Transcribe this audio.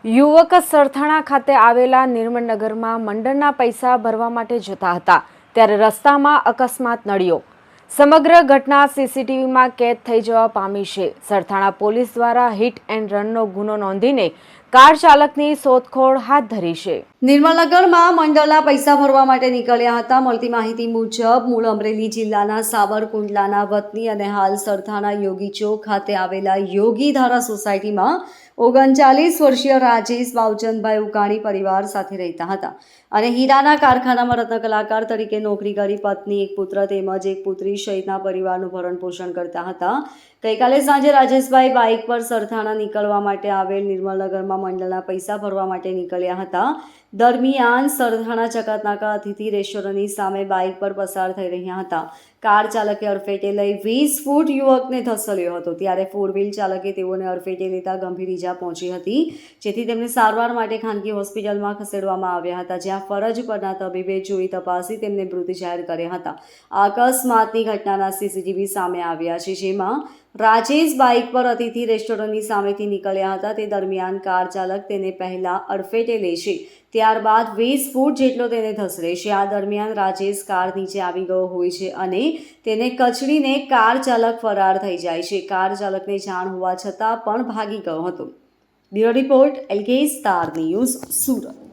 યુવક સરથાણા ખાતે આવેલા નિર્મળનગરમાં મંડળના પૈસા ભરવા માટે જતા હતા ત્યારે રસ્તામાં અકસ્માત નડ્યો। સમગ્ર ઘટના સીસીટીવીમાં કેદ થઈ જવા પામી છે। સરથાણા પોલીસ દ્વારા હિટ એન્ડ રનનો ગુનો નોંધીને કાર ચાલકની શોધખોળ હાથ ધરી છે। નિર્મળનગરમાં મંડળના પૈસા ભરવા માટે નીકળ્યા હતા। મળતી માહિતી મુજબ મૂળ અમરેલી જિલ્લાના સાવરકુંડલાના વતની અને હાલ સરથાણા યોગી ચોક ખાતે આવેલા યોગી ધારા સોસાયટીમાં 39 વર્ષીય રાજેશ બાવચંદભાઈ ઉકાણી પરિવાર સાથે રહેતા હતા અને હીરાના કારખાનામાં રત્ન કલાકાર તરીકે નોકરી કરી પત્ની, એક પુત્ર તેમજ એક પુત્રી સહિતના પરિવારનું ભરણ પોષણ કરતા હતા। ગઈકાલે સાંજે રાજેશભાઈ બાઇક પર સરથાણા નીકળવા માટે આવેલ નિર્મળનગરમાં મંડળના પૈસા ભરવા માટે નીકળ્યા હતા। દરમિયાન સરથાણા ચકાતનાકા અતિથિ રેસ્ટોરન્ટની સામે બાઇક પર પસાર થઈ રહ્યા હતા। કાર ચાલકે અડફેટે લઈ 20 ફૂટ યુવકને ધસેડ્યો હતો ત્યારે ફોર વ્હીલ ચાલકે તેઓને અડફેટે લેતા ગંભીર ઈજા પહોંચી હતી, જેથી તેમને સારવાર માટે ખાનગી હોસ્પિટલમાં ખસેડવામાં આવ્યા હતા, જ્યાં ફરજ પરના તબીબે જોઈ તપાસી તેમને મૃત જાહેર કર્યા હતા। આ અકસ્માતની ઘટનાના સીસીટીવી સામે આવ્યા છે, જેમાં રાજેશ બાઇક પર અતિથિ રેસ્ટોરન્ટની સામેથી નીકળ્યા હતા। તે દરમિયાન કાર ચાલક તેને પહેલા અડફેટે લે છે, ત્યારબાદ 20 ફૂટ જેટલો તેને ધસેડે છે। આ દરમિયાન રાજેશ કાર નીચે આવી ગયો હોય છે અને તેને કચડીને કાર ચાલક ફરાર થઈ જાય છે। કાર ચાલકને જાણ હોવા છતાં પણ ભાગી ગયો હતો। Bureau report LK star news, Surat.